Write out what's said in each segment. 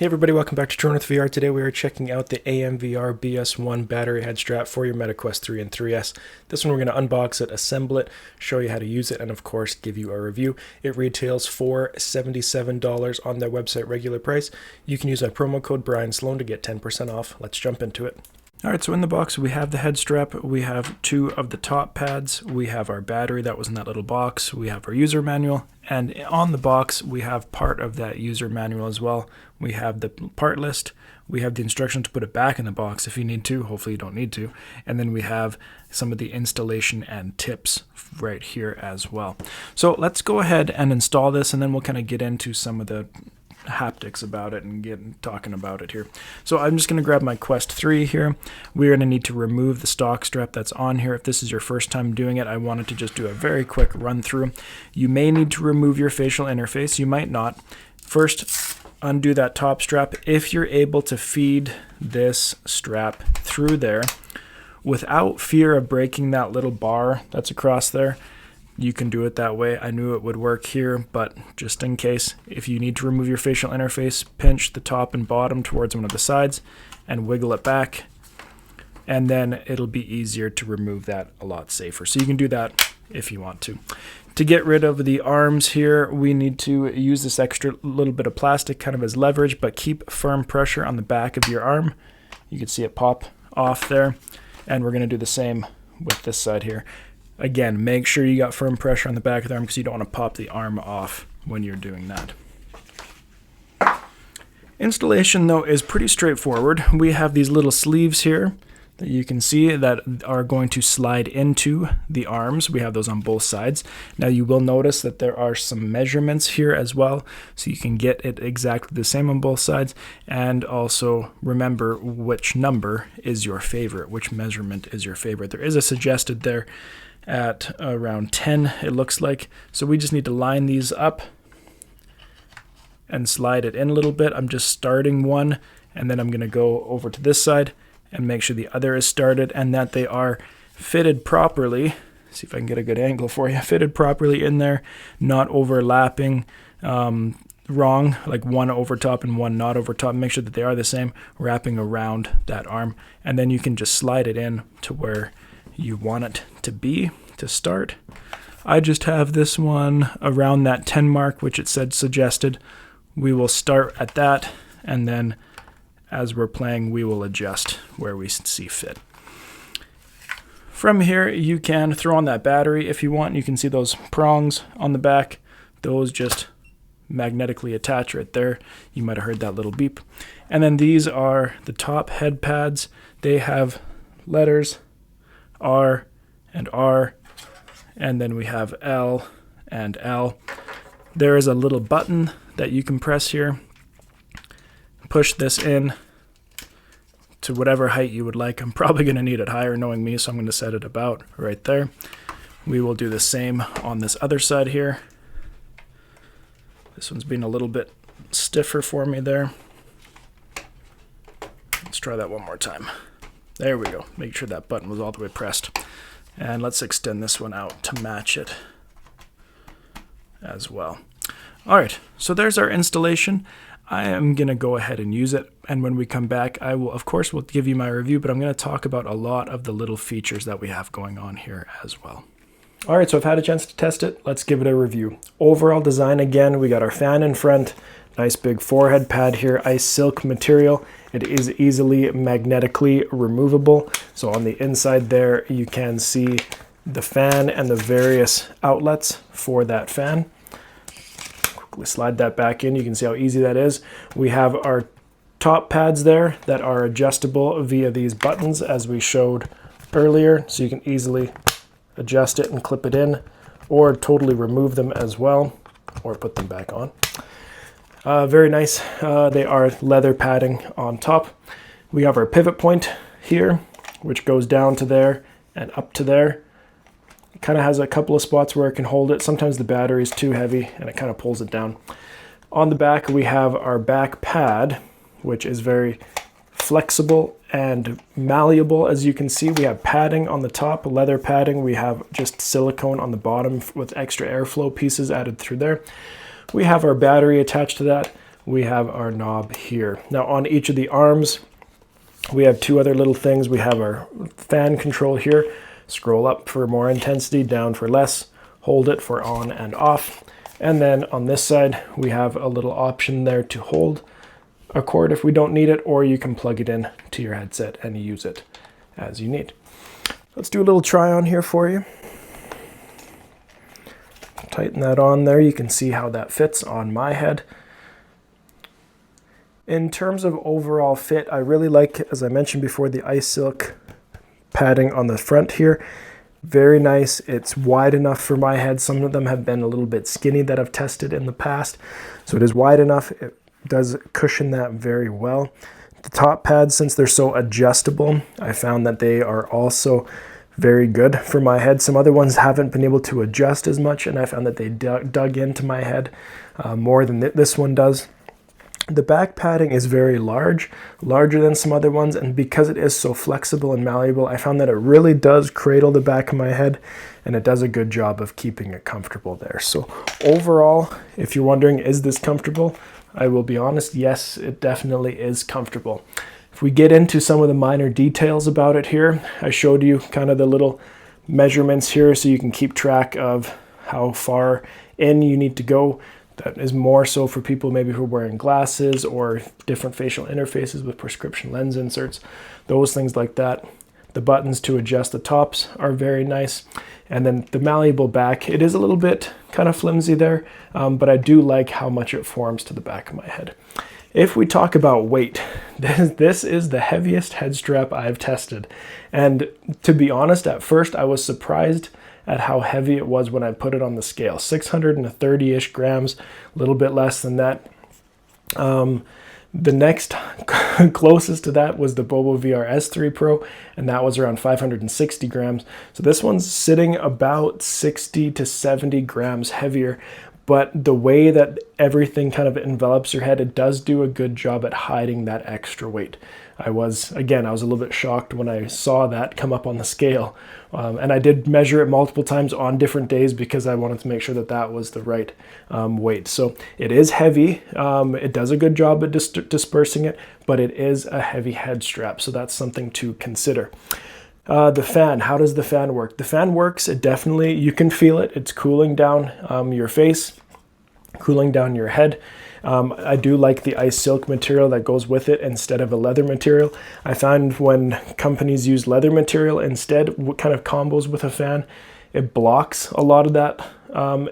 Hey everybody, welcome back to Drone with VR. Today we are checking out the AMVR BS1 Battery Head Strap for your MetaQuest 3 and 3S. This one we're going to unbox it, assemble it, show you how to use it, and of course give you a review. It retails for $77 on their website regular price. You can use my promo code Brian Sloan to get 10% off. Let's jump into it. Alright, so in the box we have the head strap, we have two of the top pads, we have our battery that was in that little box, we have our user manual, and on the box we have part of that user manual as well. We have the part list, we have the instructions to put it back in the box if you need to, hopefully you don't need to, and then we have some of the installation and tips right here as well. So let's go ahead and install this, and then we'll kind of get into some of the haptics about it and get talking about it here. So I'm just going to grab my Quest 3 here. We're going to need to remove the stock strap that's on here. If this is your first time doing it, I wanted to just do a very quick run through. You may need to remove your facial interface. You might not. First, undo that top strap. If you're able to feed this strap through there without fear of breaking that little bar that's across there, you can do it that way. I knew it would work here, but just in case, if you need to remove your facial interface, pinch the top and bottom towards one of the sides and wiggle it back, and then it'll be easier to remove that a lot safer. So you can do that if you want to. To get rid of the arms here, we need to use this extra little bit of plastic kind of as leverage, but keep firm pressure on the back of your arm. You can see it pop off there, and we're going to do the same with this side here. Again, make sure you got firm pressure on the back of the arm because you don't want to pop the arm off when you're doing that. Installation, though, is pretty straightforward. We have these little sleeves here that you can see that are going to slide into the arms. We have those on both sides. Now you will notice that there are some measurements here as well, so you can get it exactly the same on both sides, and also remember which number is your favorite, which measurement is your favorite. There is a suggested there at around 10, it looks like. So we just need to line these up and slide it in a little bit. I'm just starting one, and then I'm going to go over to this side and make sure the other is started and that they are fitted properly. See if I can get a good angle for you. Fitted properly in there, not overlapping wrong, like one over top and one not over top. Make sure that they are the same, wrapping around that arm, and then you can just slide it in to where you want it to be to start. I just have this one around that 10 mark, which it said suggested. We will start at that, and then as we're playing, we will adjust where we see fit. From here, you can throw on that battery if you want. You can see those prongs on the back. Those just magnetically attach right there. You might have heard that little beep. And then these are the top head pads. They have letters R and R, and then we have L and L. There is a little button that you can press here. Push this in to whatever height you would like. I'm probably going to need it higher knowing me, so I'm going to set it about right there. We will do the same on this other side here. This one's being a little bit stiffer for me there. Let's try that one more time. There we go. Make sure that button was all the way pressed. And let's extend this one out to match it as well. All right, so there's our installation. I am going to go ahead and use it, and when we come back, I will, of course, will give you my review, but I'm going to talk about a lot of the little features that we have going on here as well. All right, so I've had a chance to test it. Let's give it a review. Overall design, again, we got our fan in front, nice big forehead pad here, ice silk material. It is easily magnetically removable. So on the inside there, you can see the fan and the various outlets for that fan. Quickly slide that back in. You can see how easy that is. We have our top pads there that are adjustable via these buttons as we showed earlier. So you can easily adjust it and clip it in, or totally remove them as well, or put them back on. Very nice. They are leather padding on top. We have our pivot point here, which goes down to there and up to there. It kind of has a couple of spots where it can hold it. Sometimes the battery is too heavy and it kind of pulls it down. On the back, we have our back pad, which is very flexible and malleable. As you can see, we have padding on the top, leather padding. We have just silicone on the bottom with extra airflow pieces added through there. We have our battery attached to that. we have our knob here. Now on each of the arms, we have two other little things. We have our fan control here. Scroll up for more intensity, down for less, hold it for on and off. And then on this side, we have a little option there to hold a cord if we don't need it, or you can plug it in to your headset and use it as you need. Let's do a little try on here for you. Tighten that on there. You can see how that fits on my head. In terms of overall fit, I really like, as I mentioned before, the ice silk padding on the front here. Very nice. It's wide enough for my head. Some of them have been a little bit skinny that I've tested in the past. So it is wide enough. It does cushion that very well. The top pads, since they're so adjustable, I found that they are also very good for my head. Some other ones haven't been able to adjust as much, and I found that they dug into my head more than this one does. The back padding is very larger than some other ones, and because it is so flexible and malleable, I found that it really does cradle the back of my head, and it does a good job of keeping it comfortable there. So overall, if you're wondering, is this comfortable? I will be honest, yes, it definitely is comfortable. If we get into some of the minor details about it here, I showed you kind of the little measurements here so you can keep track of how far in you need to go. That is more so for people maybe who are wearing glasses or different facial interfaces with prescription lens inserts, those things like that. The buttons to adjust the tops are very nice. And then the malleable back, it is a little bit kind of flimsy there, but I do like how much it forms to the back of my head. If we talk about weight, this is the heaviest head strap I've tested. And to be honest, at first I was surprised at how heavy it was when I put it on the scale. 630-ish grams, a little bit less than that. The next closest to that was the BOBOVR S3 Pro, and that was around 560 grams. So this one's sitting about 60 to 70 grams heavier, but the way that everything kind of envelops your head, it does do a good job at hiding that extra weight. I was a little bit shocked when I saw that come up on the scale. And I did measure it multiple times on different days because I wanted to make sure that that was the right weight. So it is heavy. It does a good job at dispersing it, but it is a heavy head strap. So that's something to consider. The fan, how does the fan work? The fan works, it definitely, you can feel it. It's cooling down your face, cooling down your head. I do like the ice silk material that goes with it instead of a leather material. I find when companies use leather material instead, what kind of combos with a fan, it blocks a lot of that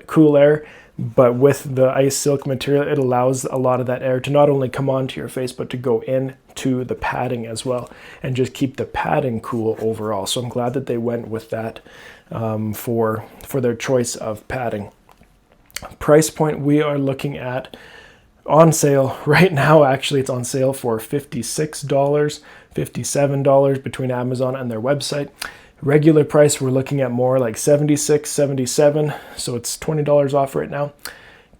cool air. But with the ice silk material, it allows a lot of that air to not only come onto your face, but to go into the padding as well and just keep the padding cool overall. So I'm glad that they went with that for their choice of padding. Price point, we are looking at on sale right now. Actually, it's on sale for $56, $57 between Amazon and their website. Regular price, we're looking at more like $76, $77, so it's $20 off right now.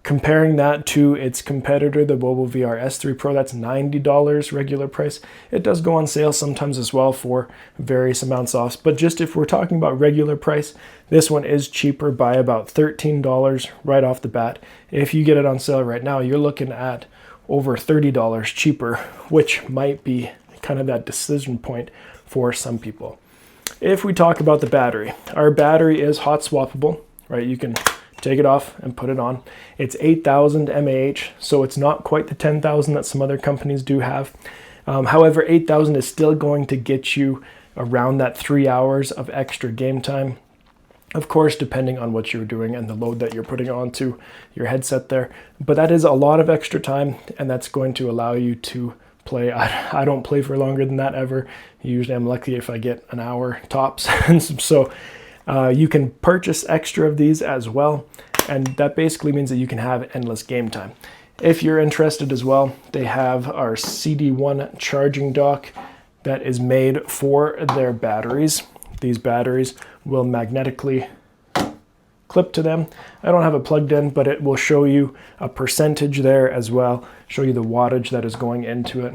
Comparing that to its competitor, the BOBOVR S3 Pro, that's $90 regular price. It does go on sale sometimes as well for various amounts off, but just if we're talking about regular price, this one is cheaper by about $13 right off the bat. If you get it on sale right now, you're looking at over $30 cheaper, which might be kind of that decision point for some people. If we talk about the battery, our battery is hot swappable, right? You can take it off and put it on. It's 8,000 mAh, so it's not quite the 10,000 that some other companies do have. However, 8,000 is still going to get you around that 3 hours of extra game time. Of course, depending on what you're doing and the load that you're putting onto your headset there. But that is a lot of extra time, and that's going to allow you to play. I don't play for longer than that ever. Usually I'm lucky if I get an hour tops. So you can purchase extra of these as well, and that basically means that you can have endless game time. If you're interested as well, they have our CD1 Charging Dock that is made for their batteries. These batteries will magnetically clip to them. I don't have it plugged in, but it will show you a percentage there as well, show you the wattage that is going into it,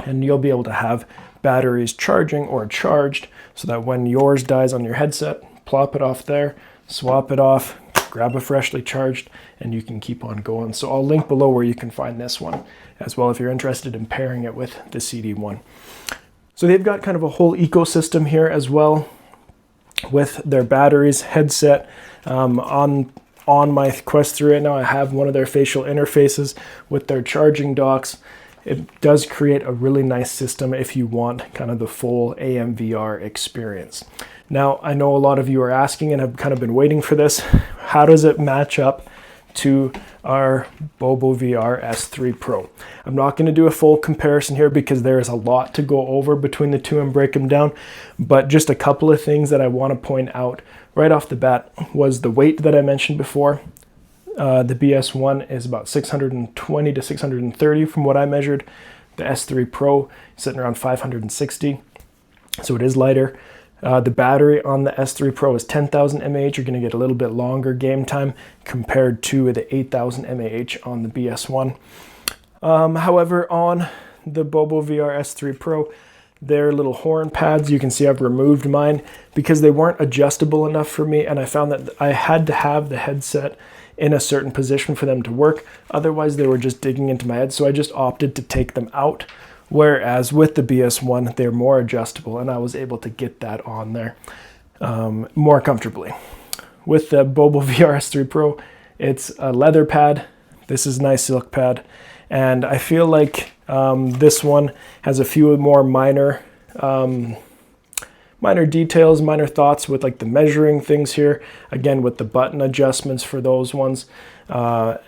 and you'll be able to have batteries charging or charged so that when yours dies on your headset, plop it off there, swap it off, grab a freshly charged, and you can keep on going. So I'll link below where you can find this one as well if you're interested in pairing it with the CD1. So they've got kind of a whole ecosystem here as well with their batteries, headset. On my Quest 3 right now, I have one of their facial interfaces with their charging docks. It does create a really nice system if you want kind of the full AMVR experience. Now, I know a lot of you are asking and have kind of been waiting for this. How does it match up to our BOBOVR S3 Pro? I'm not going to do a full comparison here because there is a lot to go over between the two and break them down, but just a couple of things that I want to point out right off the bat was the weight that I mentioned before. The BS1 is about 620 to 630 from what I measured. The S3 Pro is sitting around 560, so it is lighter. The battery on the S3 Pro is 10,000 mAh. You're going to get a little bit longer game time compared to the 8,000 mAh on the BS1. However, on the BOBOVR S3 Pro, their little horn pads, you can see I've removed mine because they weren't adjustable enough for me, and I found that I had to have the headset in a certain position for them to work. Otherwise, they were just digging into my head, so I just opted to take them out. Whereas with the BS1, they're more adjustable, and I was able to get that on there more comfortably. With the BOBOVR S3 Pro, it's a leather pad. This is a nice silk pad, and I feel like this one has a few more minor details, minor thoughts with like the measuring things here. Again, with the button adjustments for those ones. A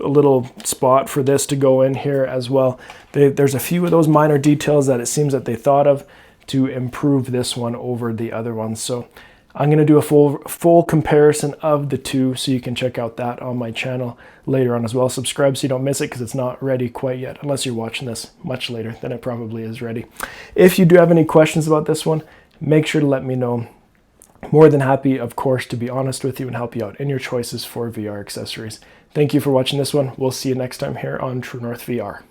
little spot for this to go in here as well. There's a few of those minor details that it seems that they thought of to improve this one over the other ones. So I'm going to do a full comparison of the two, so you can check out that on my channel later on as well. Subscribe so you don't miss it because it's not ready quite yet, unless you're watching this much later, then it probably is ready. If you do have any questions about this one, make sure to let me know. More than happy, of course, to be honest with you and help you out in your choices for VR accessories. Thank you for watching this one. We'll see you next time here on True North VR.